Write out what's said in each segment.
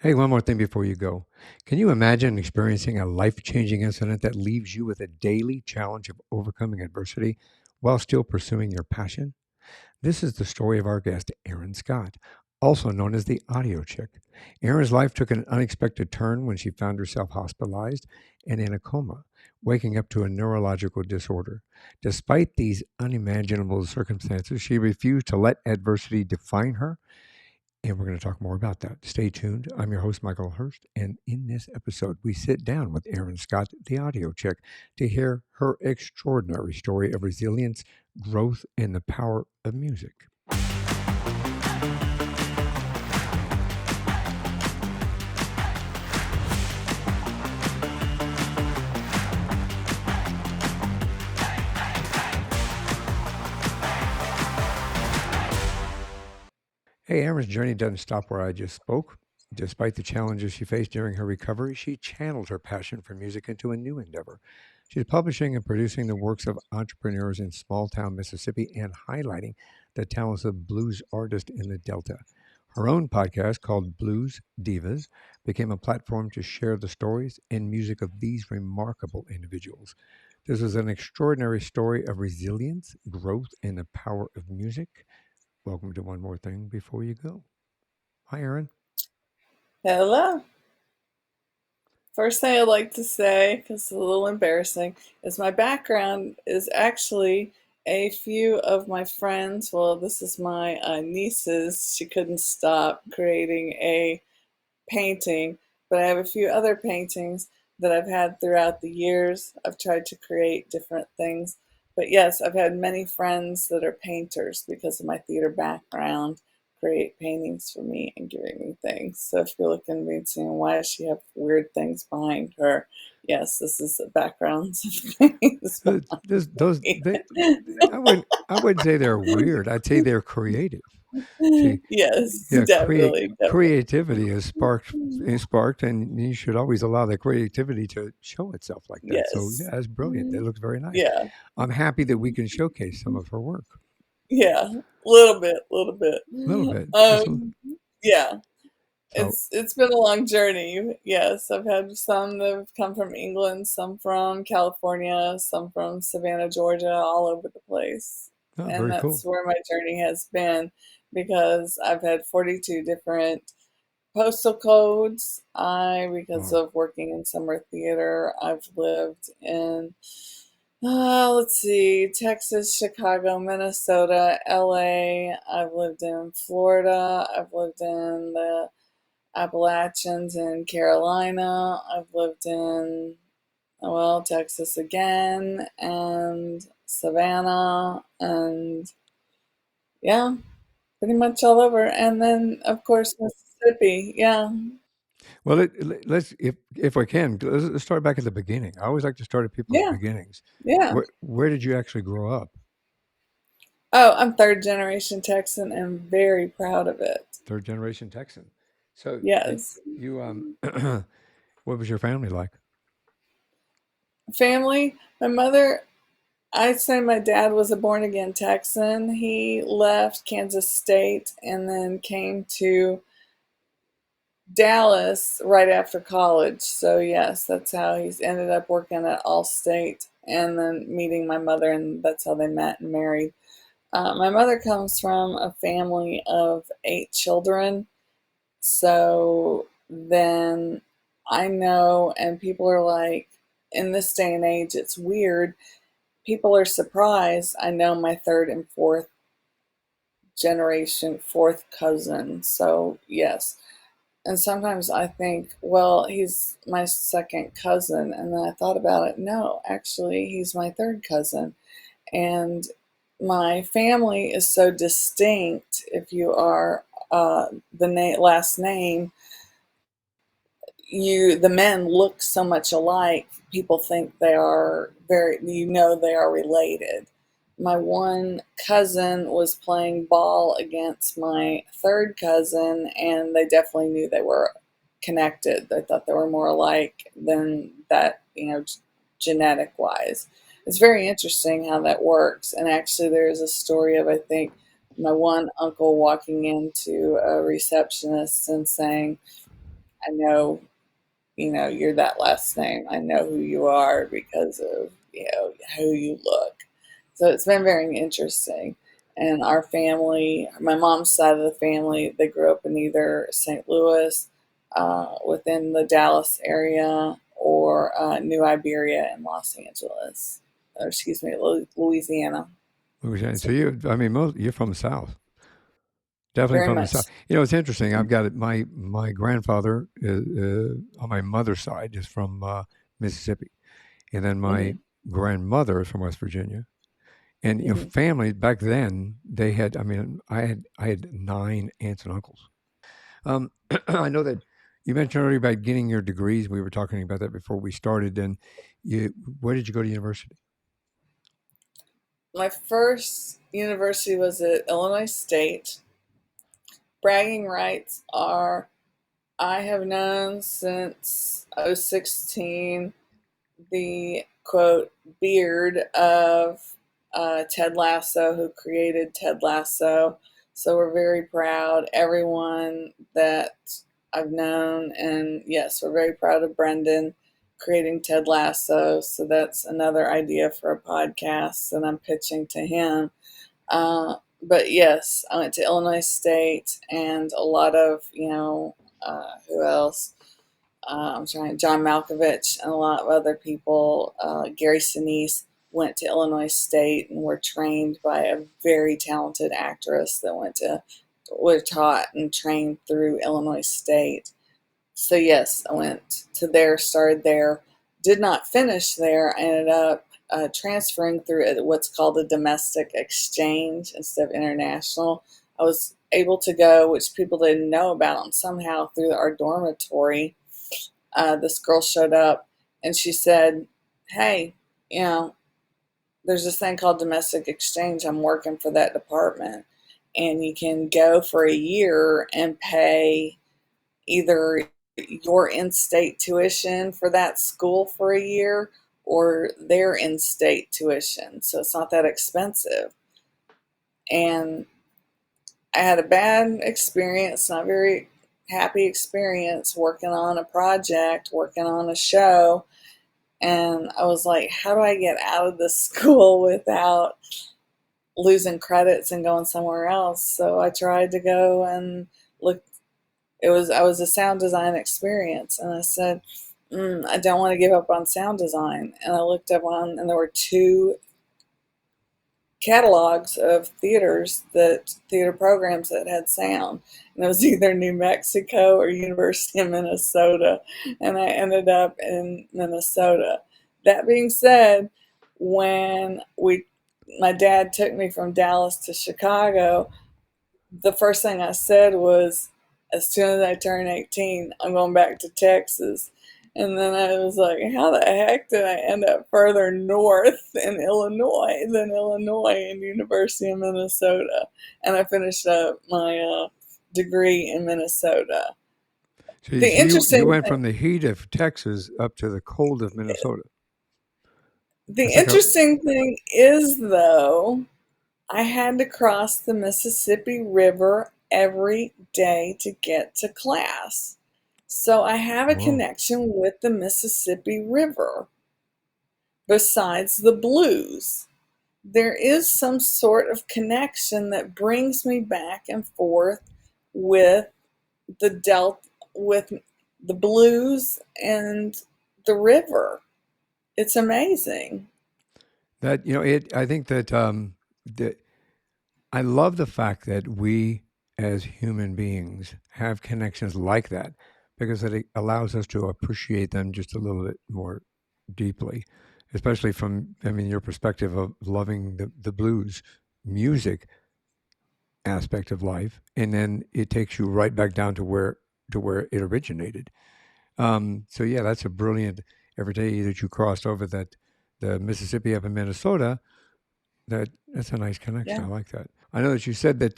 Hey, one more thing before you go. Can you imagine experiencing a life changing incident that leaves you with a daily challenge of overcoming adversity while still pursuing your passion? This is the story of our guest, Erin Scott, also known as the Audio Chick. Erin's life took an unexpected turn when she found herself hospitalized and in a coma, waking up to a neurological disorder. Despite these unimaginable circumstances, she refused to let adversity define her, and we're going to talk more about that. Stay tuned. I'm your host, Michael Hurst. And in this episode, we sit down with Erin Scott, the audio chick, to hear her extraordinary story of resilience, growth, and the power of music. Hey, Erin's journey doesn't stop where I just spoke. Despite the challenges she faced during her recovery, she channeled her passion for music into a new endeavor. She's publishing and producing the works of entrepreneurs in small town Mississippi and highlighting the talents of blues artists in the Delta. Her own podcast, called Blues Divas, became a platform to share the stories and music of these remarkable individuals. This is an extraordinary story of resilience, growth, and the power of music. Welcome to One More Thing Before You Go. Hi, Erin. Hello. First thing I'd like to say, because it's a little embarrassing, is my background is actually a few of my friends. Well, this is my niece's. She couldn't stop creating a painting, but I have a few other paintings that I've had throughout the years. I've tried to create different things. But yes, I've had many friends that are painters because of my theater background create paintings for me and giving me things. So if you're looking at me and saying, why does she have weird things behind her? Yes, this is the backgrounds of things Those, behind I wouldn't say they're weird. I'd say they're creative. me. See, Yes, yeah, definitely, definitely. creativity is sparked, and you should always allow the creativity to show itself like that. So yeah, Yes. that's brilliant. That looks very nice. Yeah, I'm happy that we can showcase some of her work. yeah, little bit, little bit. A little bit, just Um, yeah, so. it's been a long journey. Yes, I've had some that have come from England, some from California, some from Savannah, Georgia, all over the place. Oh, And very cool. that's where my journey has been because I've had 42 different postal codes. Because Wow. of working in summer theater, I've lived in let's see, Texas, Chicago, Minnesota, LA. I've lived in Florida. I've lived in the Appalachians in Carolina. I've lived in, well, Texas again and Savannah and yeah, pretty much all over. And then, of course, Mississippi. Yeah. Well, let's, if I can, let's start back at the beginning. I always like to start at people's Yeah. beginnings. Yeah. Where did you actually grow up? Oh, I'm third generation Texan and very proud of it. Third generation Texan. So Yes. what was your family like? Family, my mother, I'd say my dad was a born again Texan. He left Kansas State and then came to Dallas right after college. So, yes, that's how he's ended up working at Allstate and then meeting my mother, and that's how they met and married. My mother comes from a family of 8 children. So then I know, and people are like, in this day and age, it's weird. People are surprised. I know my third and fourth generation, fourth cousin. So, yes. And sometimes I think, well, he's my second cousin. And then I thought about it. No, actually, he's my third cousin. And my family is so distinct. If you are last name, the men look so much alike. People think they are they are related. My one cousin was playing ball against my third cousin, and they definitely knew they were connected. They thought they were more alike than that, genetic wise. It's very interesting how that works. And actually, there's a story of, I think, my one uncle walking into a receptionist and saying, I know, you're that last name. I know who you are because of, who you look. So it's been very interesting. And our family, my mom's side of the family, they grew up in either St. Louis, within the Dallas area, or New Iberia in Los Angeles, or excuse me, Louisiana. Louisiana. So So I mean, you're from the South. Definitely very from the much. South. It's interesting. I've got it. My grandfather on my mother's side is from Mississippi, and then my Hmm. grandmother is from West Virginia. And Hmm. family back then they had. I mean, I had 9 aunts and uncles. I know that you mentioned earlier about getting your degrees. We were talking about that before we started. And where did you go to university? My first university was at Illinois State. Bragging rights are I have known since I was 16 the quote beard of Ted Lasso, who created Ted Lasso. So we're very proud. Everyone that I've known, and yes, we're very proud of Brendan creating Ted Lasso. So that's another idea for a podcast that I'm pitching to him. But yes, I went to Illinois State, and a lot of, who else? I'm trying, John Malkovich and a lot of other people. Gary Sinise went to Illinois State and were trained by a very talented actress that were taught and trained through Illinois State. So yes, I went to there, started there, did not finish there. I ended up transferring through what's called a domestic exchange instead of international. I was able to go, which people didn't know about, and somehow through our dormitory, this girl showed up and she said, "Hey, you know, there's this thing called domestic exchange. I'm working for that department, and you can go for a year and pay either your in-state tuition for that school for a year or their in-state tuition. So it's not that expensive." And I had a bad experience, not very happy experience working on a project, working on a show. And I was like, how do I get out of this school without losing credits and going somewhere else? So I tried to go and look. I was a sound design experience, and I said, I don't want to give up on sound design. And I looked up on, and there were two catalogs of theater programs that had sound, and it was either New Mexico or University of Minnesota, and I ended up in Minnesota. That being said, when we my dad took me from Dallas to Chicago, the first thing I said was, as soon as I turn 18, I'm going back to Texas. And then I was like, how the heck did I end up further north in Illinois than Illinois and University of Minnesota? And I finished up my degree in Minnesota. So The you interesting went thing, from the heat of Texas up to the cold of Minnesota. the That's like a interesting thing is, though, I had to cross the Mississippi River every day to get to class. So I have a whoa. connection with the Mississippi River besides the blues. There is some sort of connection that brings me back and forth with the Delta, with the blues and the river. It's amazing. That it. I think that I love the fact that we as human beings have connections like that because it allows us to appreciate them just a little bit more deeply, especially from, I mean, your perspective of loving the blues music aspect of life, and then it takes you right back down to where it originated. So yeah, that's a brilliant. Every day that you crossed over the Mississippi up in Minnesota, that's a nice connection. Yeah. I like that. I know that you said that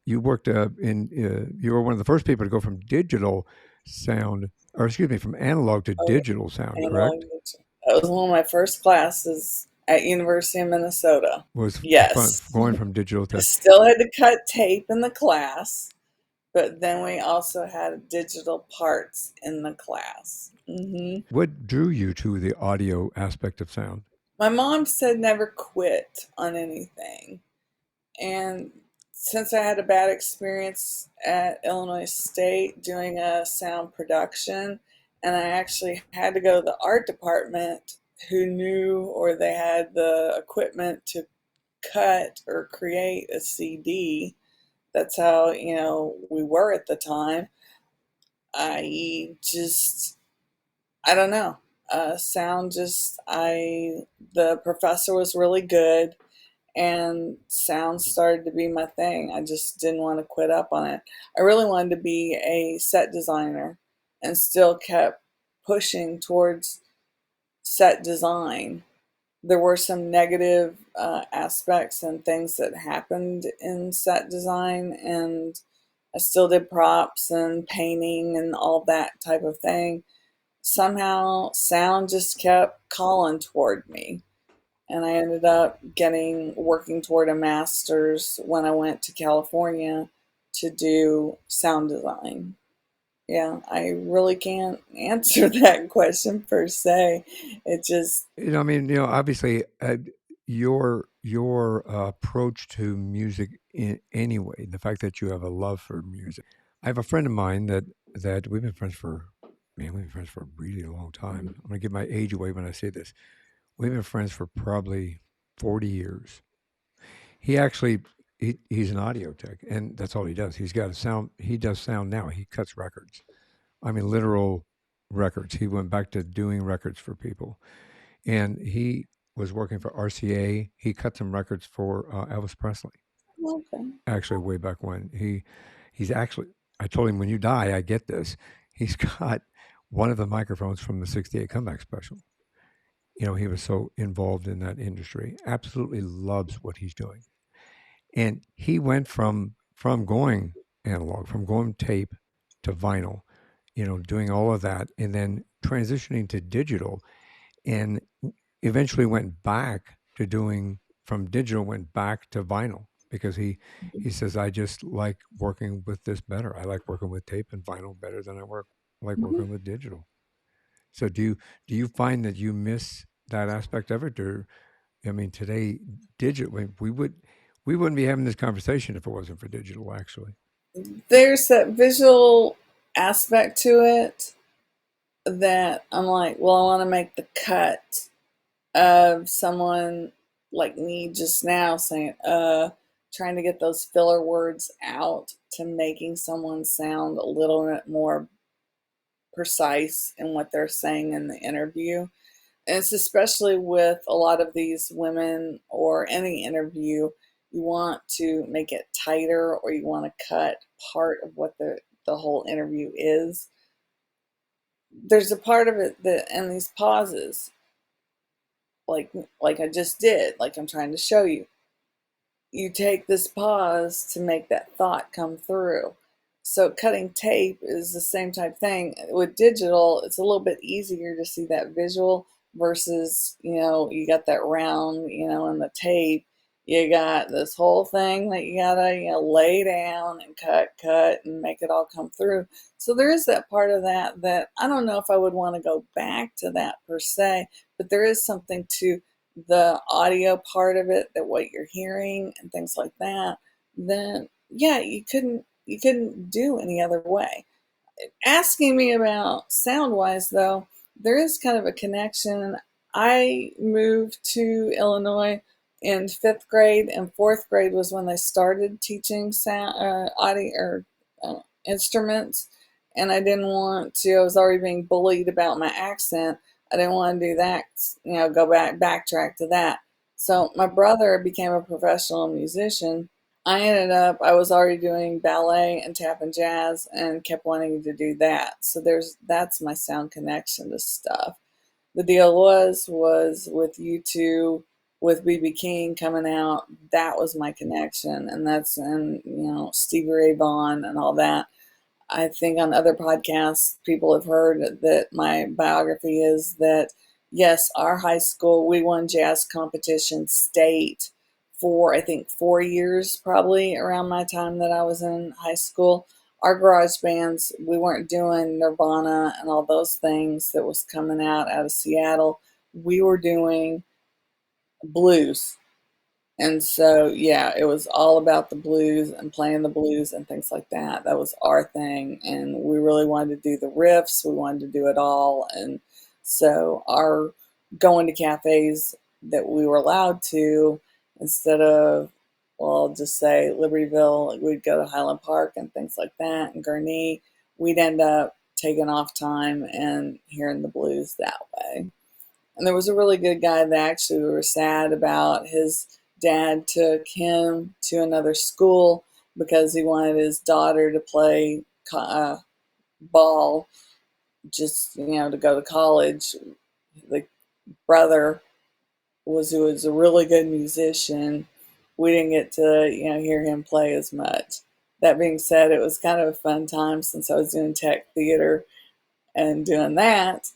you worked you were one of the first people to go from digital sound, or excuse me, from analog to Oh, digital sound. analog Correct? mixer. That was one of my first classes at University of Minnesota. Was Yes. going from digital I to still had to cut tape in the class, but then we also had digital parts in the class. What drew you to the audio aspect of sound? My mom said never quit on anything. And since I had a bad experience at Illinois State doing a sound production, and I actually had to go to the art department who knew or they had the equipment to cut or create a CD. That's how, we were at the time. I just, I don't know. Sound just, the professor was really good and sound started to be my thing. I just didn't want to quit up on it. I really wanted to be a set designer and still kept pushing towards set design. There were some negative aspects and things that happened in set design, and I still did props and painting and all that type of thing. Somehow, sound just kept calling toward me, and I ended up working toward a master's when I went to California to do sound design. Yeah, I really can't answer that question per se. It just, I mean, obviously, your approach to music in anyway, the fact that you have a love for music. I have a friend of mine that we've been friends for, man, we've been friends for a really long time. I'm gonna give my age away when I say this. We've been friends for probably 40 years. He actually he's an audio tech, and that's all he does. He's got a sound. He does sound now. He cuts records. I mean, literal records. He went back to doing records for people, and he was working for RCA. He cut some records for Elvis Presley. okay. Actually, way back when he's actually. I told him when you die, I get this. He's got one of the microphones from the '68 comeback special. He was so involved in that industry. Absolutely loves what he's doing. And he went from going analog, from going tape to vinyl, doing all of that, and then transitioning to digital, and eventually went back to doing from digital, went back to vinyl because he says I just like working with this better. I like working with tape and vinyl better than like Mhm. working with digital. So do you find that you miss that aspect of it, or I mean, today, digital, we wouldn't be having this conversation if it wasn't for digital, actually. There's that visual aspect to it that I'm like, well, I want to make the cut of someone like me just now saying, trying to get those filler words out to making someone sound a little bit more precise in what they're saying in the interview. And it's especially with a lot of these women or any interview, you want to make it tighter or you want to cut part of what the whole interview is. There's a part of it that and these pauses, like like I just did, like I'm trying to show you. You take this pause to make that thought come through. So cutting tape is the same type thing. With digital, it's a little bit easier to see that visual versus, you got that round, in the tape. You got this whole thing that you gotta, lay down and cut, and make it all come through. So there is that part of that I don't know if I would want to go back to that per se, but there is something to the audio part of it, that what you're hearing and things like that, then yeah, you couldn't do any other way. Asking me about sound wise though, there is kind of a connection. I moved to Illinois in fifth grade, and fourth grade was when they started teaching sound audio or instruments, and I didn't want to. I was already being bullied about my accent. I didn't want to do that. Go backtrack to that. So my brother became a professional musician. I was already doing ballet and tap and jazz and kept wanting to do that. So that's my sound connection to stuff. The deal was with U2, with BB King coming out, that was my connection. And Stevie Ray Vaughan and all that. I think on other podcasts, people have heard that my biography is that, yes, our high school, we won jazz competition state for, I think, 4 years, probably around my time that I was in high school. our garage bands, we weren't doing Nirvana and all those things that was coming out of Seattle. We were doing blues. And so, yeah, it was all about the blues and playing the blues and things like that. That was our thing. And we really wanted to do the riffs, we wanted to do it all. And so, our going to cafes that we were allowed to, instead of, well, I'll just say Libertyville, like we'd go to Highland Park and things like that, and Gurnee, we'd end up taking off time and hearing the blues that way. And there was a really good guy that actually we were sad about. His dad took him to another school because he wanted his daughter to play ball, just to go to college. The brother was who was a really good musician. We didn't get to hear him play as much. That being said, it was kind of a fun time since I was doing tech theater and doing that.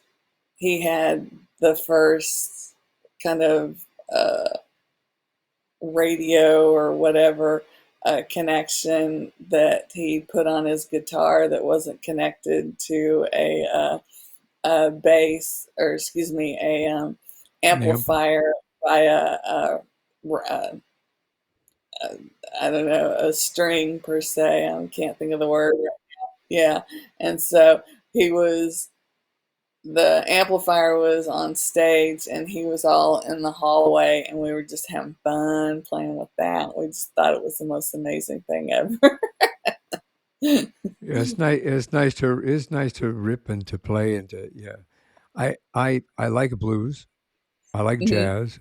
He had the first kind of radio or whatever connection that he put on his guitar that wasn't connected to a bass, or excuse me, a Amp. amplifier by a I don't know, a string per se. I can't think of the word. Yeah, and so he was the amplifier was on stage and he was all in the hallway, and we were just having fun playing with that. We just thought it was the most amazing thing ever. Yeah, it's nice to rip and to play and to yeah. I like blues. I like Hmm. jazz.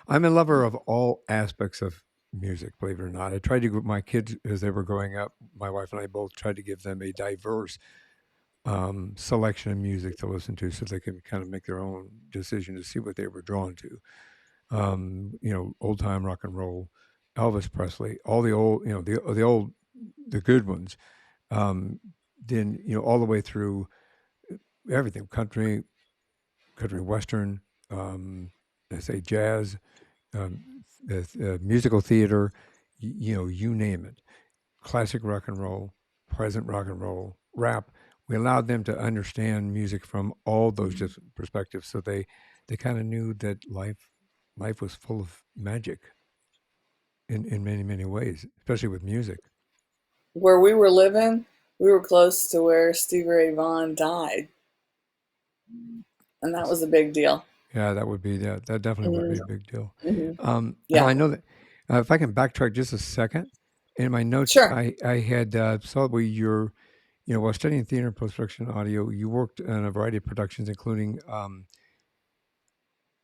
I'm a lover of all aspects of music, believe it or not. I tried to give my kids as they were growing up, my wife and I both tried to give them a diverse selection of music to listen to so they could kind of make their own decision to see what they were drawn to. Old time rock and roll, Elvis Presley, all the old, the good ones. Um, then, all the way through everything, country western, I say jazz, musical theater, you name it, classic rock and roll, present rock and roll, rap. We allowed them to understand music from all those different perspectives, so they kind of knew that life was full of magic in many ways, especially with music. Where we were living, we were close to where Stevie Ray Vaughan died, and that It's- was a big deal. yeah, that definitely would Hmm. be a big deal. Hmm. Now Yeah, I know that if I can backtrack just a second, in my notes, sure. I had saw where you're, while studying theater and post production audio, you worked on a variety of productions, including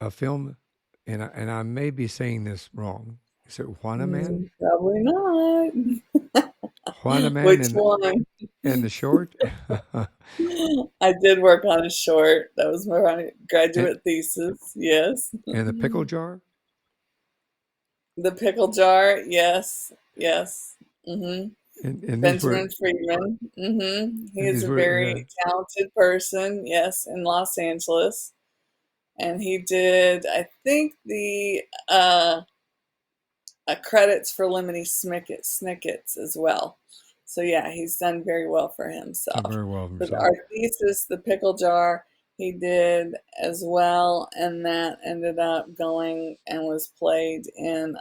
a film, and I may be saying this wrong. Is it Juana Man? Probably not. Juana Man Which and one? the short, I did work on a short. That was my and, graduate thesis. Yes. and the pickle jar, The pickle jar. Yes. Yes. Hmm. and these were Benjamin Friedman. He and is these a were very talented person. Yes, in Los Angeles, and he did. I think the credits for Lemony Snickets as well. So yeah, he's done very well for done himself. very well of But himself. our thesis, the pickle jar, he did as well, and that ended up going and was played in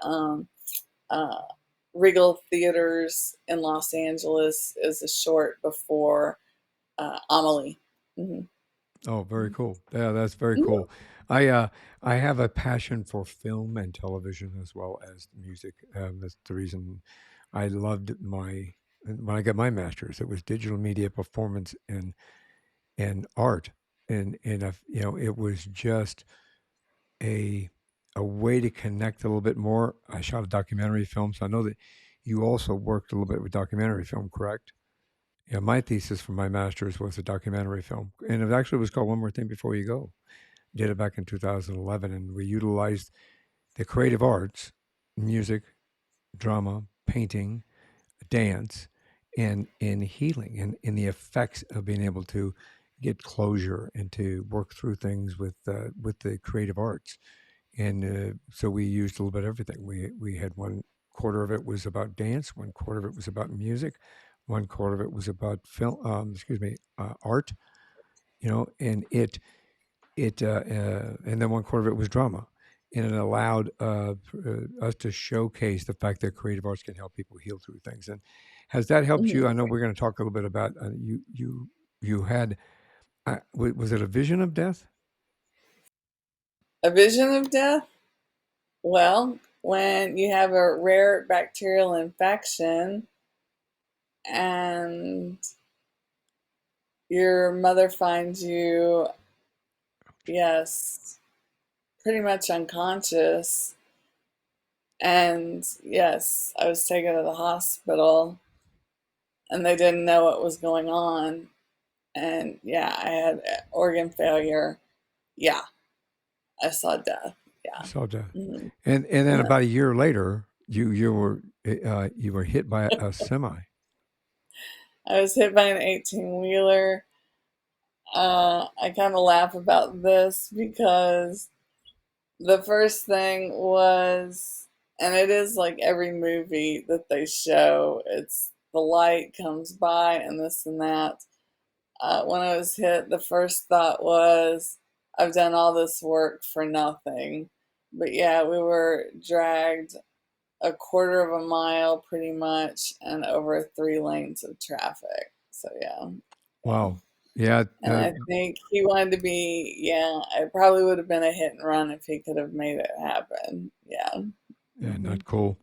uh, Regal Theaters in Los Angeles as a short before Amelie. Hmm. Oh, very cool. Yeah, that's very cool. I uh, I have a passion for film and television as well as music. That's the reason I loved my when I got my master's. It was digital media performance and art, and it was just a a way to connect a little bit more. I shot a documentary film, so I know that you also worked a little bit with documentary film, correct? Yeah, my thesis for my master's was a documentary film, and it actually was called One More Thing Before You Go. Did it back in 2011, and we utilized the creative arts, music, drama, painting, dance, and in healing, and in the effects of being able to get closure and to work through things with the creative arts. And so we used a little bit of everything. We had one quarter of it was about dance, one quarter of it was about music, one quarter of it was about film, art, and and then one quarter of it was drama, and it allowed us to showcase the fact that creative arts can help people heal through things. And has that helped you? Mhm. I know we're going to talk a little bit about you had was it a vision of death? A vision of death? Well, when you have a rare bacterial infection and your mother finds you, yes, pretty much unconscious. And yes, I was taken to the hospital and they didn't know what was going on. And yeah, I had organ failure. Yeah, I saw death. You Yeah. saw death, Mhm. and then about a year later, you were hit by a semi. I was hit by an 18-wheeler. I kind of laugh about this because the first thing was, and it is like every movie that they show, it's the light comes by and this and that. When I was hit, the first thought was, I've done all this work for nothing. But yeah, we were dragged a quarter of a mile pretty much and over 3 lanes of traffic. So yeah, yeah. Wow. Yeah. And I think he wanted to be, yeah, it probably would have been a hit and run if he could have made it happen. Yeah. Yeah. Hmm. Not cool.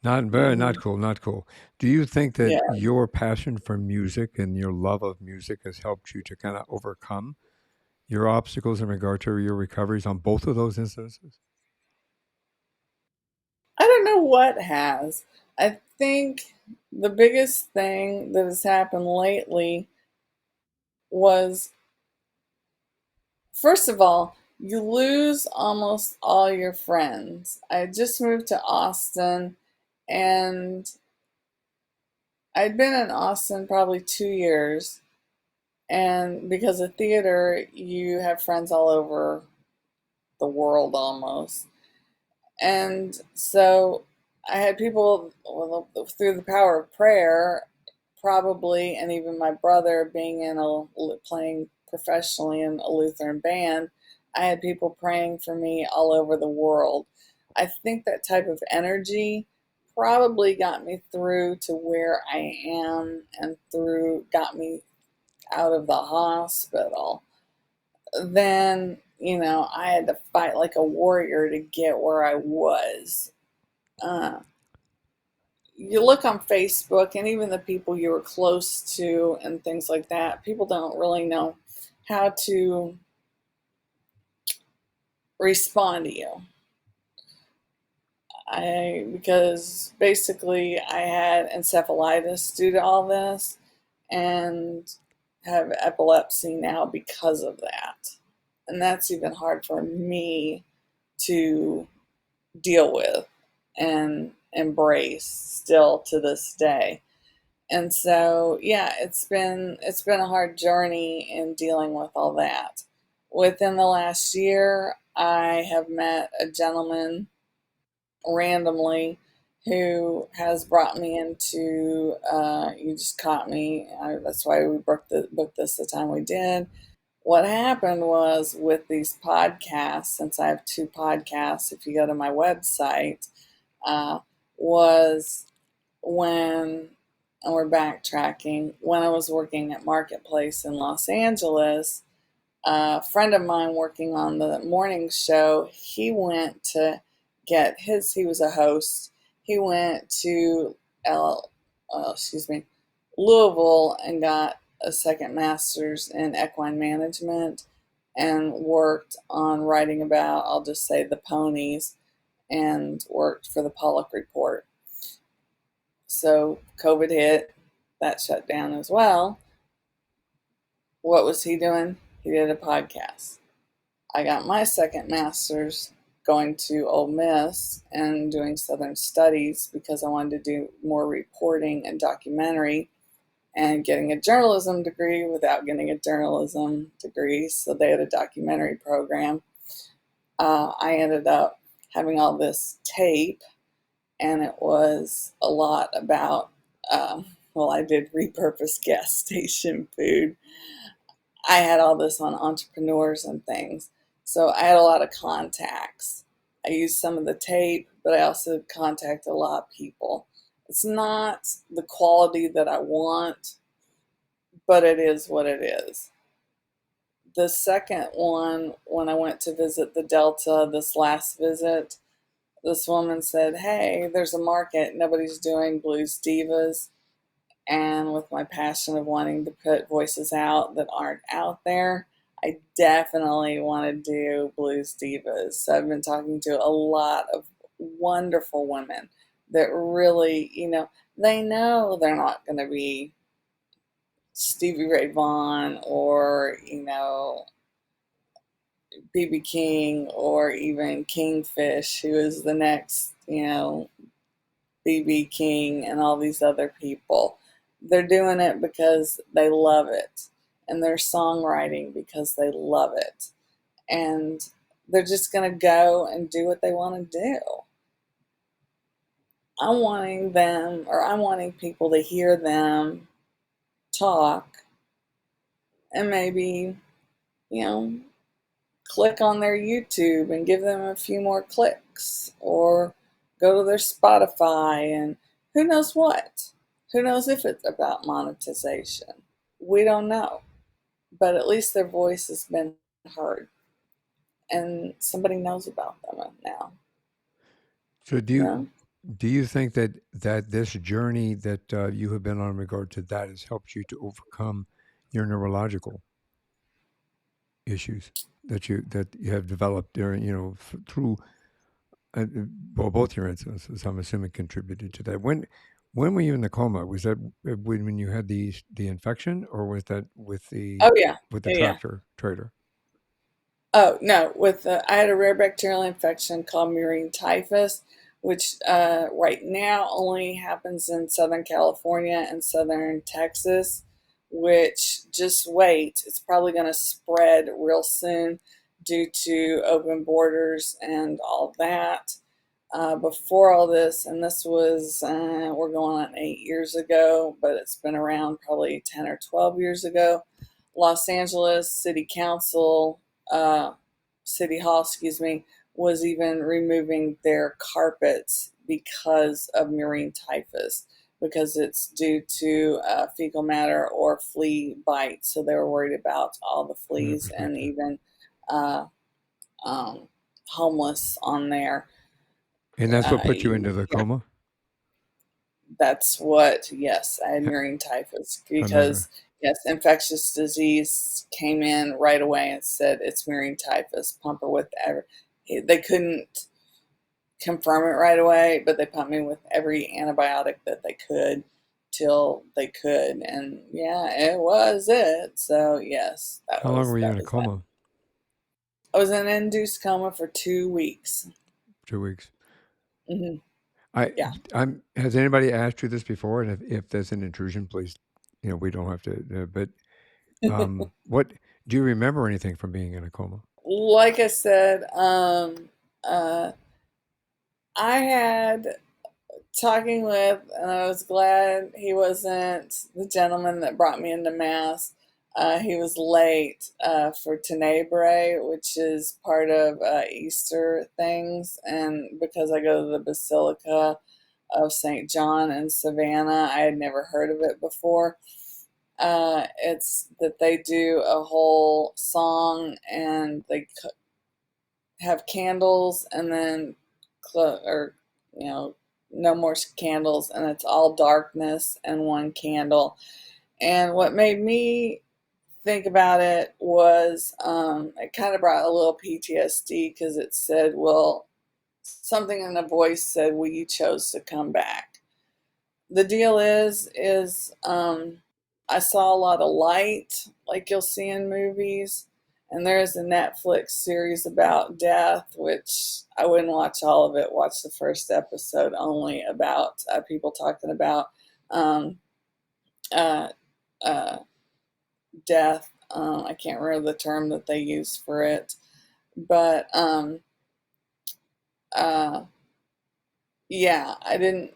Not very. Not Hmm. cool. Not cool. Do you think that Yeah. your passion for music and your love of music has helped you to kind of overcome your obstacles in regard to your recoveries on both of those instances? I don't know what has. I think the biggest thing that has happened lately was, first of all, you lose almost all your friends. I just moved to Austin and I'd been in Austin probably 2 years. And because of theater, you have friends all over the world almost. And so I had people, well, through the power of prayer, probably, and even my brother being playing professionally in a Lutheran band, I had people praying for me all over the world. I think that type of energy probably got me through to where I am and got me out of the hospital. Then, I had to fight like a warrior to get where I was. Uh, you look on Facebook, and even the people you were close to and things like that, people don't really know how to respond to you. Because basically I had encephalitis due to all this and have epilepsy now because of that. And that's even hard for me to deal with and embrace still to this day. And so, yeah, it's been a hard journey in dealing with all that. Within the last year, I have met a gentleman randomly who has brought me into You Just Caught Me. That's why we booked this the time we did. What happened was with these podcasts, since I have two podcasts, if you go to my website, uh, was when, and we're backtracking, when I was working at Marketplace in Los Angeles, a friend of mine working on the morning show, he went to he was a host. He went to Louisville and got a second master's in equine management and worked on writing about, I'll just say, the ponies, and worked for the Pollock Report. So COVID hit, that shut down as well. What was he doing? He did a podcast. I got my second master's going to Ole Miss and doing Southern Studies because I wanted to do more reporting and documentary and getting a journalism degree without getting a journalism degree. So they had a documentary program. I ended up having all this tape, and it was a lot about well, I did repurpose gas station food. I had all this on entrepreneurs and things. So I had a lot of contacts. I used some of the tape, but I also contacted a lot of people. It's not the quality that I want, but it is what it is. The second one, when I went to visit the Delta this last visit, this woman said, "Hey, there's a market. Nobody's doing blues divas." And with my passion of wanting to put voices out that aren't out there, I definitely want to do blues divas. So I've been talking to a lot of wonderful women that really, they know they're not going to be Stevie Ray Vaughan or, BB King or even Kingfish, who is the next, BB King and all these other people. They're doing it because they love it, and they're songwriting because they love it, and they're just going to go and do what they want to do. I'm wanting people to hear them talk and maybe, you know, click on their YouTube and give them a few more clicks, or go to their Spotify and who knows what. Who knows if it's about monetization? We don't know. But at least their voice has been heard and somebody knows about them now. So You know? do you think that this journey that you have been on in regard to that has helped you to overcome your neurological issues that you have developed during through well, both your instances, I'm assuming, contributed to that. When were you in the coma? Was that when you had the infection, or was that Oh yeah. with the Yeah, yeah. tractor traitor? Oh no, I had a rare bacterial infection called murine typhus, which right now only happens in Southern California and Southern Texas. Which, just wait, it's probably going to spread real soon due to open borders and all that. Before all this, and this was, we're going on 8 years ago, but it's been around probably 10 or 12 years ago. Los Angeles City Council, uh, City Hall, excuse me, was even removing their carpets because of murine typhus, because it's due to fecal matter or flea bite. So they were worried about all the From that fleas and perspective, even uh, um, homeless on there. and that's what put you into the Yeah, coma. that's what, yes, I had murine typhus Another. because, yes, infectious disease came in right away and said it's murine typhus, pump her with every, they couldn't confirm it right away, but they pumped me with every antibiotic that they could till they could. And yeah, it was it. So yes, How long were you that in a was that. coma? I was in an induced coma for 2 weeks. 2 weeks. Hmm. I Yeah. I'm. Has anybody asked you this before? And if there's an intrusion, please, we don't have to. But what do you remember anything from being in a coma? Like I said, uh, I had talking with, and I was glad he wasn't the gentleman that brought me into Mass. He was late for Tenebrae, which is part of Easter things, and because I go to the Basilica of St. John in Savannah, I had never heard of it before. It's that they do a whole song and they have candles and then or you know no more candles, and it's all darkness and one candle. And what made me think about it was, it kind of brought a little PTSD, because it said, well, something in the voice said, well, you chose to come back. The deal is I saw a lot of light, like you'll see in movies, and there's a Netflix series about death, which I wouldn't watch all of it. Watch the first episode only, about people talking about um, uh, uh, death. I can't remember the term that they use for it, but uh, yeah, I didn't.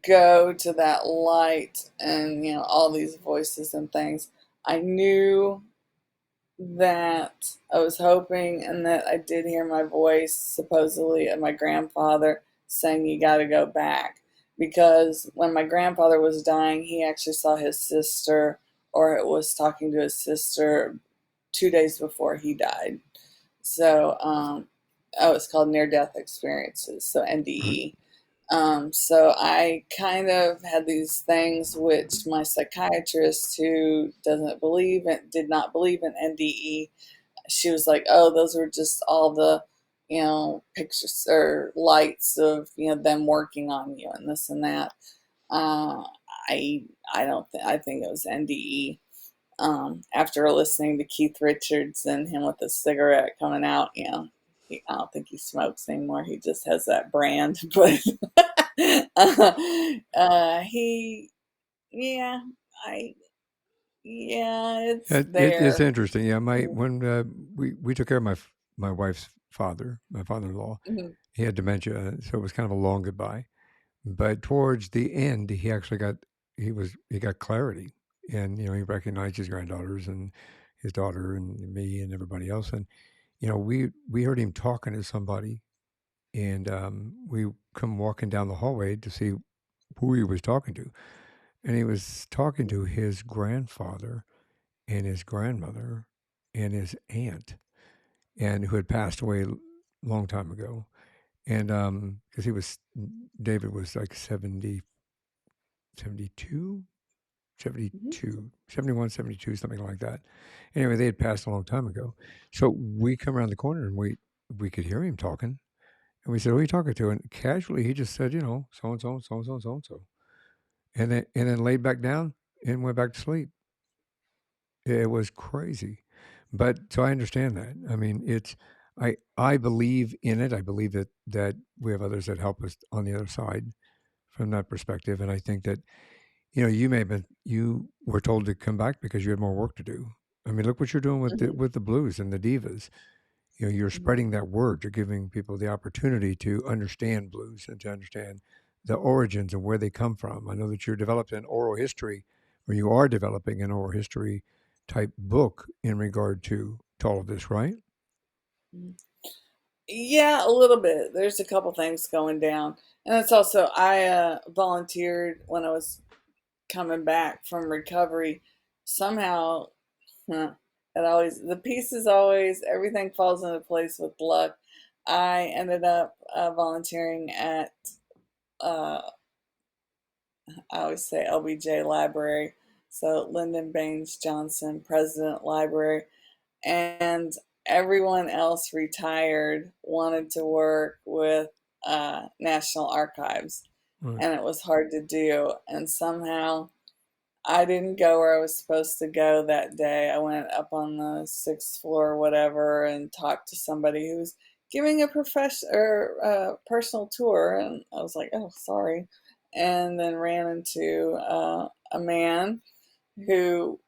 go to that light and, all these voices and things, I knew that I was hoping and that I did hear my voice, supposedly, of my grandfather saying, "You got to go back." Because when my grandfather was dying, he actually saw his sister, or was talking to his sister 2 days before he died. So, oh, it's called near death experiences, so Right. NDE. So I kind of had these things which my psychiatrist, who did not believe in NDE, she was like, "Oh, those were just all the, pictures or lights of, them working on you and this and that." Uh, I I don't think I think it was NDE. After listening to Keith Richards and him with a cigarette coming out, I don't think he smokes anymore. He just has that brand, but he, yeah, I, yeah, it's It's there. interesting. Yeah, my when we took care of my wife's father, my father-in-law. Mhm, He had dementia, so it was kind of a long goodbye. But towards the end, he actually he got clarity, and he recognized his granddaughters and his daughter and me and everybody else, and we heard him talking to somebody, and we come walking down the hallway to see who he was talking to, and he was talking to his grandfather and his grandmother and his aunt, and who had passed away a long time ago. And because David was like 72, mhm. 72, 71, 72, something like that. Anyway, they had passed a long time ago. So we come around the corner and we could hear him talking. And we said, "Who are you talking to?" And casually he just said, so and so, so and so, so and so. And then laid back down and went back to sleep. It was crazy. But so I understand that. I mean, I believe in it. I believe that we have others that help us on the other side from that perspective. And I think that, you were told to come back because you had more work to do. I mean, look what you're doing with Mhm, the blues and the divas. You're mhm, spreading that word. You're giving people the opportunity to understand blues and to understand the origins and where they come from. I know that you're developing an oral history, or you are developing an oral history type book in regard to all of this, right? mhm. Yeah, a little bit. There's a couple things going down. And it's also, I volunteered when I was coming back from recovery. Somehow, huh, the pieces always, everything falls into place with luck. I ended up volunteering at, uh, I always say LBJ Library. So Lyndon Baines Johnson, President Library. And everyone else retired, wanted to work with National Archives, Right. and it was hard to do. And somehow I didn't go where I was supposed to go that day. I went up on the sixth floor or whatever and talked to somebody who was giving a personal tour, and I was like, "Oh, sorry," and then ran into a man who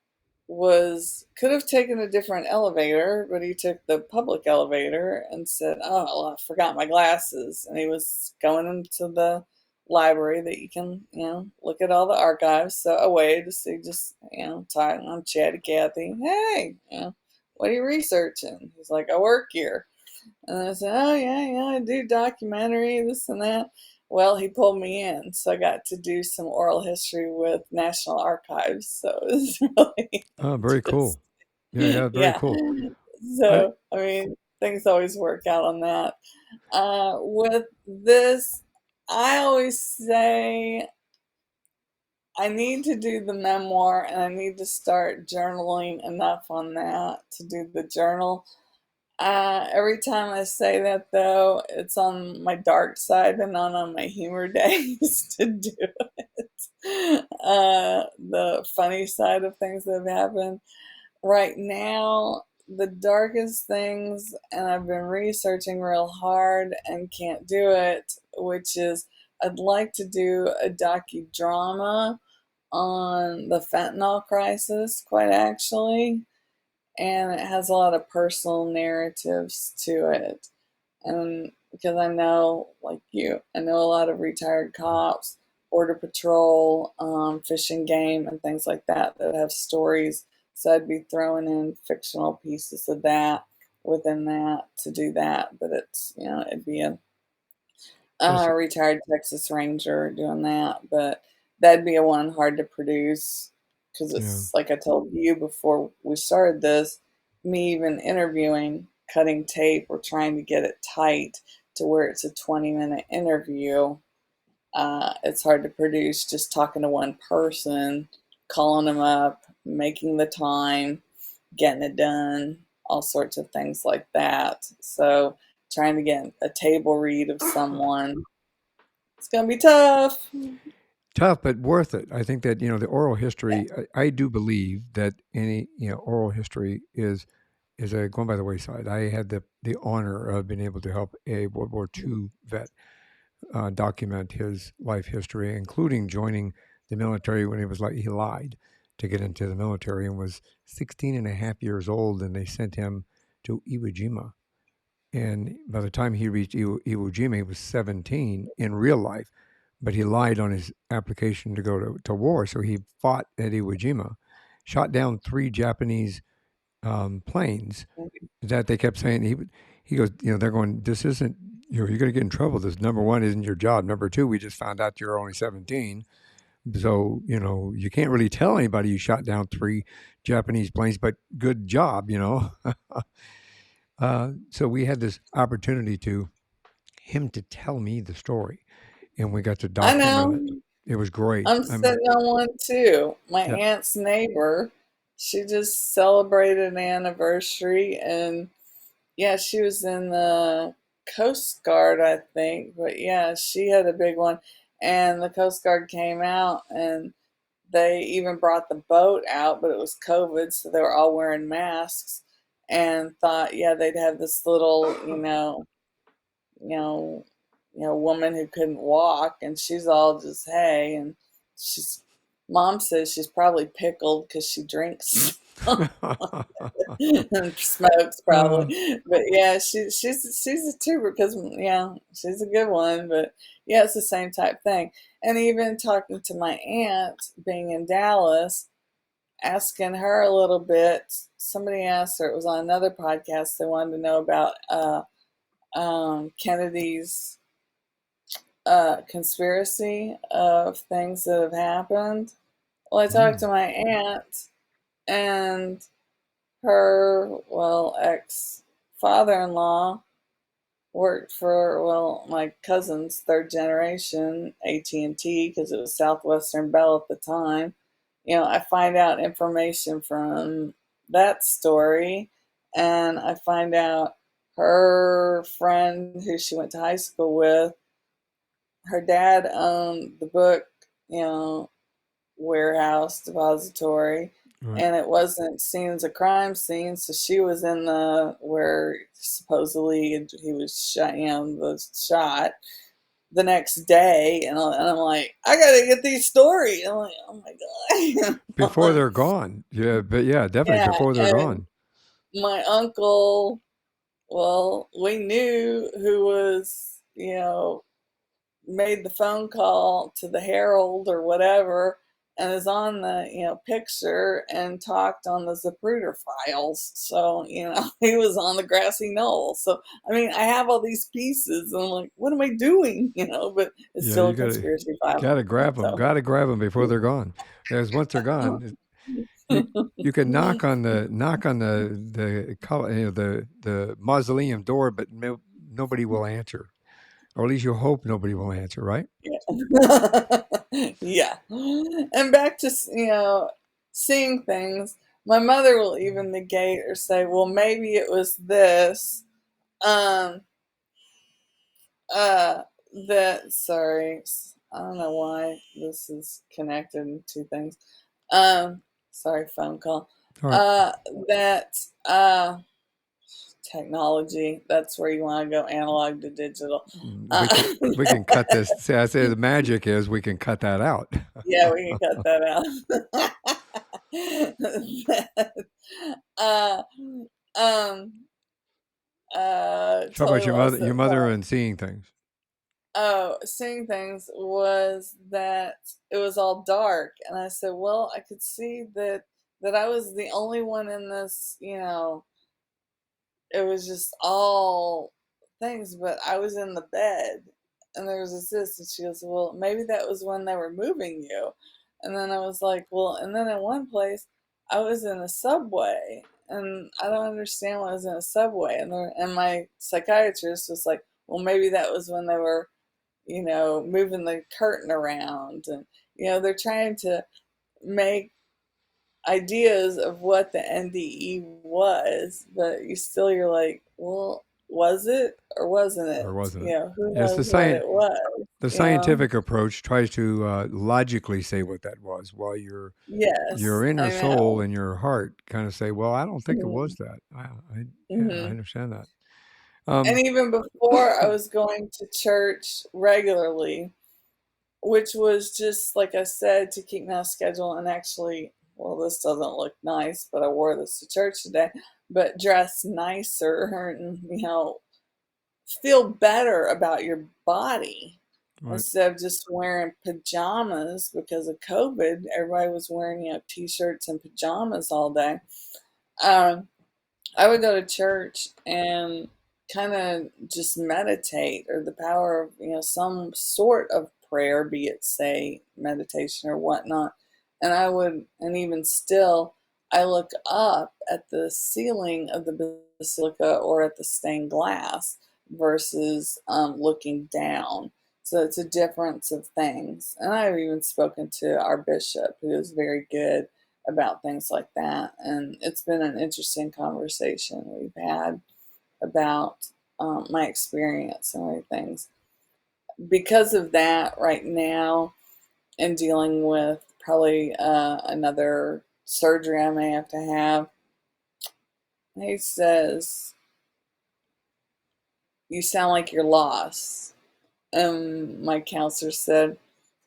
was could have taken a different elevator, but he took the public elevator and said, "Oh, well, I forgot my glasses." And he was going into the library that you can, look at all the archives. So I waited to see, just, talking. I'm chatty Cathy. Hey, what are you researching? He's like, "I work here." And I said, "Oh, yeah, yeah, I do documentary, this and that." Well, he pulled me in, so I got to do some oral history with National Archives. So it was really Oh, very just, cool. Yeah, yeah, very yeah. cool. I So, I mean, things always work out on that. With this, I always say I need to do the memoir and I need to start journaling enough on that to do the journal. Every time I say that, though, it's on my dark side and not on my humor days to do it. The funny side of things that have happened. Right now, the darkest things, and I've been researching real hard and can't do it, which is I'd like to do a docudrama on the fentanyl crisis, quite actually, and it has a lot of personal narratives to it. And because I know, like you, I know a lot of retired cops. Border Patrol, Fish and Game, and things like that that have stories. So I'd be throwing in fictional pieces of that within that to do that. But it's, it'd be a Listen, retired Texas Ranger doing that. But that'd be a one hard to produce because yeah. it's like I told you before we started this, me even interviewing, cutting tape, or trying to get it tight to where it's a 20-minute interview. It's hard to produce just talking to one person, calling them up, making the time, getting it done, all sorts of things like that. So, trying to get a table read of someone, it's going to be tough. Tough, but worth it. I think that, the oral history, I do believe that any, oral history is going by the wayside. I had the honor of being able to help a World War II vet document his life history, including joining the military when he lied to get into the military and was 16 and a half years old, and they sent him to Iwo Jima. And by the time he reached Iwo Jima, he was 17 in real life, but he lied on his application to go to war. So he fought at Iwo Jima, shot down 3 Japanese planes that they kept saying he goes, they're going, this isn't, you're going to get in trouble. This, number one, isn't your job. Number two, we just found out you're only 17. So, you can't really tell anybody you shot down 3 Japanese planes, but good job. So we had this opportunity to him to tell me the story, and we got to I document it. know. It was great. I'm sitting on one too. My Yeah. aunt's neighbor, she just celebrated an anniversary, and yeah, she was in the Coast Guard, I think. But yeah, she had a big one. And the Coast Guard came out and they even brought the boat out, but it was COVID, so they were all wearing masks and thought, yeah, they'd have this little, you know, woman who couldn't walk, and she's all just hey, and she's mom says she's probably pickled because she drinks and smokes Uh, probably. But yeah, she's a tuber because yeah, she's a good one. But yeah, it's the same type thing. And even talking to my aunt, being in Dallas, asking her a little bit. Somebody asked her. It was on another podcast. They wanted to know about Kennedy's conspiracy of things that have happened. Well, I talked to mm, my aunt, and her, well, ex father in law worked for, well, my cousin's third generation AT&T because it was Southwestern Bell at the time. I find out information from that story, and I find out her friend who she went to high school with, her dad owned the book, you know, warehouse depository, right. and it wasn't seen as a crime scene, so she was in the where supposedly he was shot, was shot the next day, and I'm like, I gotta get these stories. I'm like, oh my Before god. they're gone. Yeah, but yeah, definitely Yeah, before they're and gone. my uncle, well, we knew who was, made the phone call to the Herald or whatever, and is on the picture and talked on the Zapruder files. So he was on the grassy knoll. So I mean, I have all these pieces, and I'm like, what am I doing? But it's Yeah, still you a conspiracy file. gotta So grab them before they're gone. Because once they're gone, you you can knock on the color, the mausoleum door, but nobody will answer, or at least you hope nobody will answer, right? yeah. Yeah. And back to seeing things. My mother will even negate or say, well, maybe it was this. Um, uh, that, sorry, I don't know why this is connected in two things. Um, Sorry, phone call. All right. Uh, that, uh, Technology, that's where you want to go analog to digital. We can we Uh, can cut this. See, I say the magic is we can cut that out. yeah, we can cut that out. uh, um, Talk totally about lost your that mother thought. and seeing things. Oh, seeing things was that it was all dark, and I said, "Well, I could see that I was the only one in this, it was just all things, but I was in the bed, and there was this, and she goes, "Well, maybe that was when they were moving you." And then I was like, "Well," and then in one place, I was in a subway, and I don't understand why I was in a subway. And my psychiatrist was like, "Well, maybe that was when they were, moving the curtain around." And, they're trying to make ideas of what the NDE was, but you're like, well, was it or wasn't Or it? wasn't it? Who Yes, knows what it was? the You know? scientific approach tries to logically say what that was, while your Yes, inner I soul know. and your heart kind of say, "Well, I don't think it was Hmm. that." Yeah, I Hmm. understand that. And Um, even before, I was going to church regularly, which was just like I said, to keep me on schedule. And actually, well, this doesn't look nice, but I wore this to church today. But dress nicer, and feel better about your body right. instead of just wearing pajamas. Because of COVID, everybody was wearing, t-shirts and pajamas all day. Um, I would go to church and kind of just meditate, or the power of, some sort of prayer, be it, say, meditation or whatnot. And and even still, I look up at the ceiling of the basilica or at the stained glass versus looking down. So it's a difference of things. And I've even spoken to our bishop, who is very good about things like that. And it's been an interesting conversation we've had about my experience and other things. Because of that, right now, and dealing with probably another surgery I may have to have, he says, "You sound like you're lost." And my counselor said,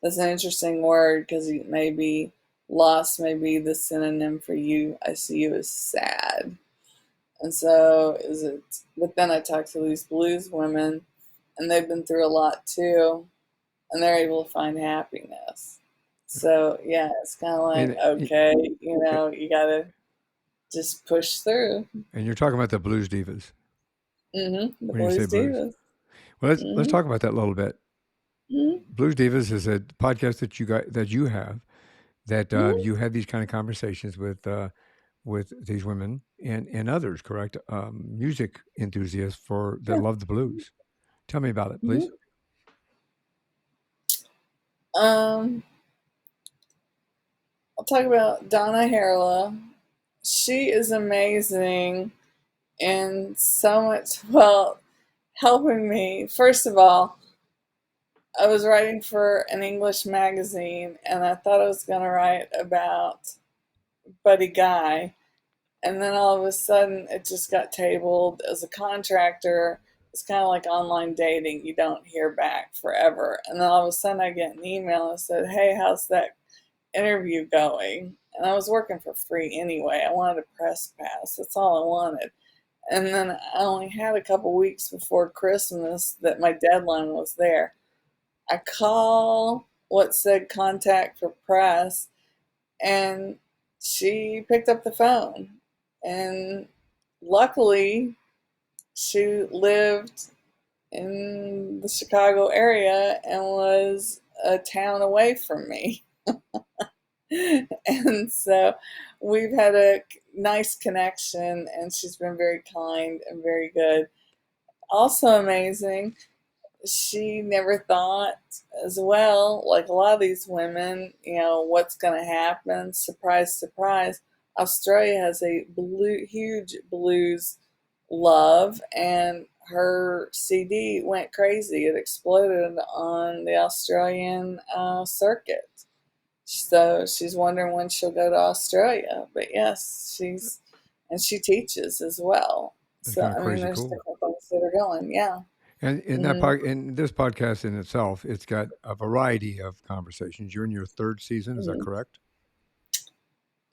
"That's an interesting word, because maybe lost may be the synonym for you. I see you as sad." And so is it, but then I talked to these blues women, and they've been through a lot too, and they're able to find happiness. So yeah, it's kind of like, And okay, you gotta just push through. and you're talking about the blues divas The when you say blues blues. divas. Well, let's Hmm. talk about that a little bit. Hmm. Blues Divas is a podcast that you have, that Hmm. you had these kind of conversations with these women and others, correct? Music enthusiasts for that Yeah. love the blues. Tell me about it, please. Hmm. Um, I'll talk about Donna Harla. She is amazing and so much, well, helping me. First of all, I was writing for an English magazine, and I thought I was going to write about Buddy Guy. And then all of a sudden, it just got tabled as a contractor. It's kind of like online dating. You don't hear back forever. And then all of a sudden, I get an email that said, "Hey, how's that interview going?" And I was working for free anyway. I wanted a press pass. That's all I wanted. And then I only had a couple weeks before Christmas that my deadline was there. I call what said contact for press, and she picked up the phone. And luckily, she lived in the Chicago area and was a town away from me. And so we've had a nice connection, and she's been very kind and very good. Also amazing, she never thought as well, like a lot of these women, what's going to happen. Surprise, surprise. Australia has a huge blues love, and her CD went crazy. It exploded on the Australian circuit. So she's wondering when she'll go to Australia. But yes, and she teaches as well. That's So, kind of I mean, crazy there's cool. different things that are going. Yeah. And Hmm. in this podcast in itself, it's got a variety of conversations. You're in your third season, is that Hmm. correct?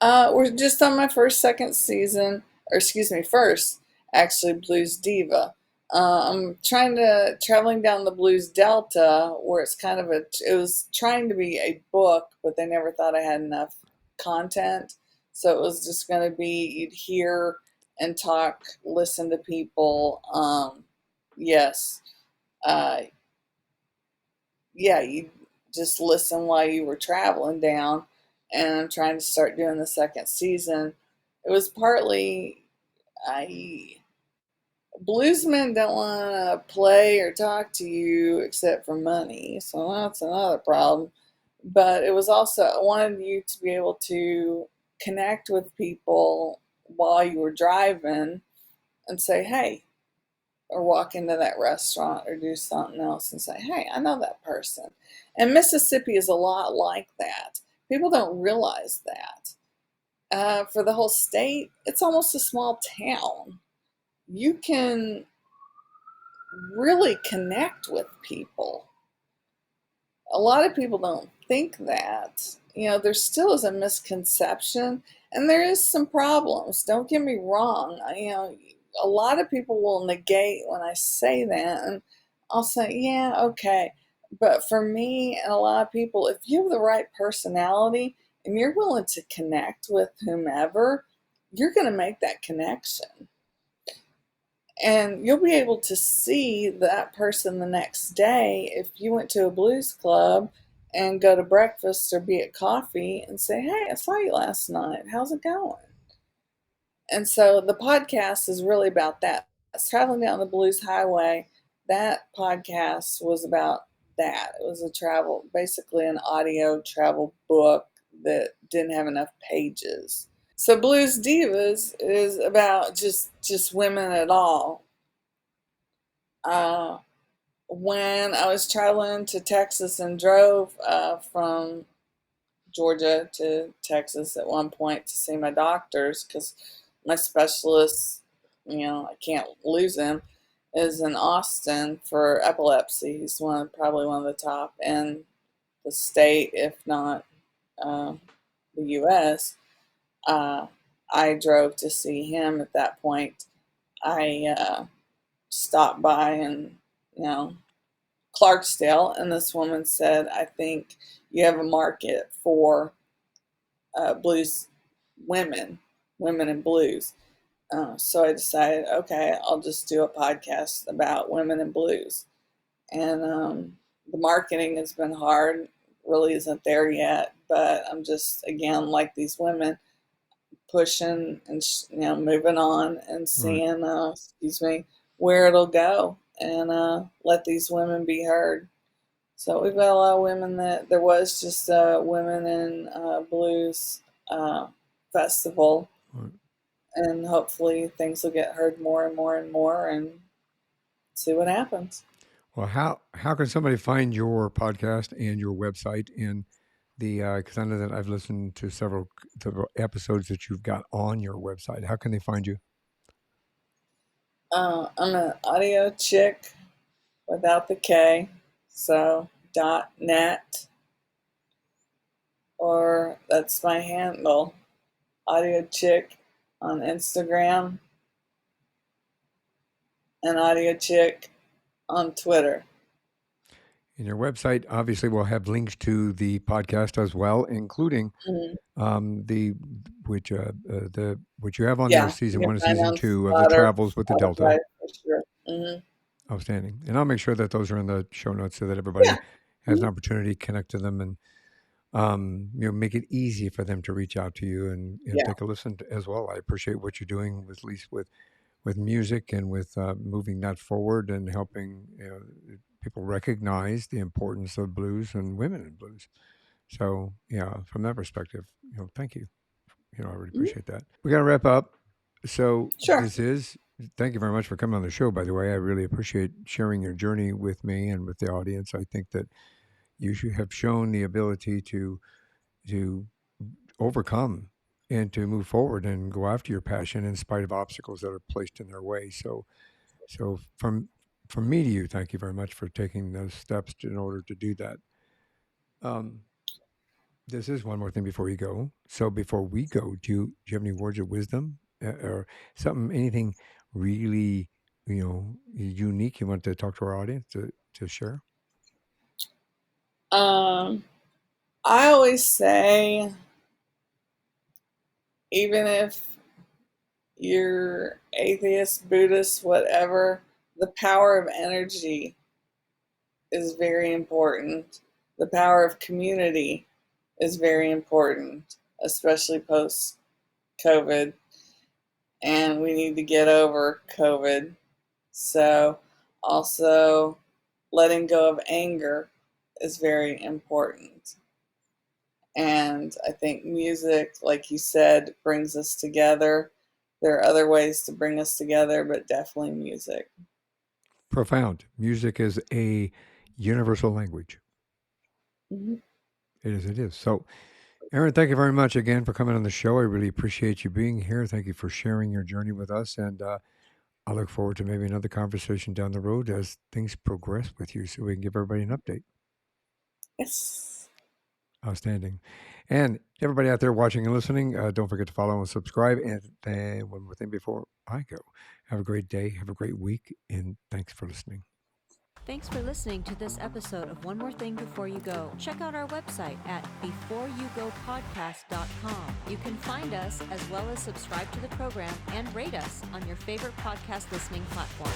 We're just on my second season, or excuse me, first, actually, Blues Diva. I'm traveling down the Blues Delta, where it's kind of it was trying to be a book, but they never thought I had enough content. So it was just going to be you'd hear and talk, listen to people. Yes. Uh, yeah, you just listen while you were traveling down. And I'm trying to start doing the second season. It was partly I bluesmen don't want to play or talk to you except for money, so that's another problem. But it was also I wanted you to be able to connect with people while you were driving and say, "Hey," or walk into that restaurant or do something else and say, "Hey, I know that person." And Mississippi is a lot like that. People don't realize that. For the whole state, it's almost a small town. You can really connect with people. A lot of people don't think that. There still is a misconception and there is some problems. Don't get me wrong. A lot of people will negate when I say that, and I'll say, yeah, okay. But for me and a lot of people, if you have the right personality and you're willing to connect with whomever, you're going to make that connection. And you'll be able to see that person the next day if you went to a blues club and go to breakfast or be at coffee and say, "Hey, I saw you last night. How's it going?" And so the podcast is really about that. It's traveling down the blues highway. That podcast was about that. It was a travel, basically an audio travel book that didn't have enough pages. So Blues Divas is about just women at all. Uh, when I was traveling to Texas and drove from Georgia to Texas at one point to see my doctors because my specialist, I can't lose him, is in Austin for epilepsy. He's probably one of the top in the state, if not uh, the U.S. Uh, I drove to see him at that point. I stopped by and you know Clarksdale, and this woman said, "I think you have a market for blues women, women in blues." So I decided, okay, I'll just do a podcast about women in blues. And the marketing has been hard, really isn't there yet, but I'm just, again, like these women, pushing and moving on and Right. seeing, excuse me, where it'll go, and let these women be heard. So we've got a lot of women that there was just a women in blues uh, festival, Right. and hopefully things will get heard more and more and more, and see what happens. Well, how can somebody find your podcast and your website in the? Because I know that I've listened to several episodes that you've got on your website. How can they find you? I'm an audio chick without the K, so .net, or that's my handle, audio chick on Instagram and audio chick on Twitter. And your website obviously will have links to the podcast as well, including Mhm. the which you have on there, Yeah, you season can one and find season on two of the travels with the Spotify Delta. for sure. Outstanding. And I'll make sure that those are in the show notes so that Yeah. everybody has Mhm. an opportunity to connect to them and make it easy for them to reach out to you and Yeah. take a listen as well. I appreciate what you're doing with at least with music and with moving that forward and helping people recognize the importance of blues and women in blues. So yeah, from that perspective, thank you. I really Mhm. appreciate that. We got to wrap up. So Sure. thank you very much for coming on the show, by the way. I really appreciate sharing your journey with me and with the audience. I think that you should have shown the ability to overcome and to move forward and go after your passion in spite of obstacles that are placed in their way. So from me to you, thank you very much for taking those steps in order to do that. Um, this is one more thing before you go. So before we go, do you have any words of wisdom or something, anything really unique you want to talk to our audience to share? Um, I always say, even if you're atheist, Buddhist, whatever, the power of energy is very important. The power of community is very important, especially post COVID. And we need to get over COVID. So, also, letting go of anger is very important. And I think music, like you said, brings us together. There are other ways to bring us together, but definitely music. Profound. Music is a universal language. Mhm. It is. It is. So, Erin, thank you very much again for coming on the show. I really appreciate you being here. Thank you for sharing your journey with us, and I look forward to maybe another conversation down the road as things progress with you, so we can give everybody an update. Yes. Outstanding. And everybody out there watching and listening, don't forget to follow and subscribe. And then one more thing before I go, have a great day, have a great week, and thanks for listening. Thanks for listening to this episode of One More Thing Before You Go. Check out our website at beforeyougopodcast.com. You can find us as well as subscribe to the program and rate us on your favorite podcast listening platform.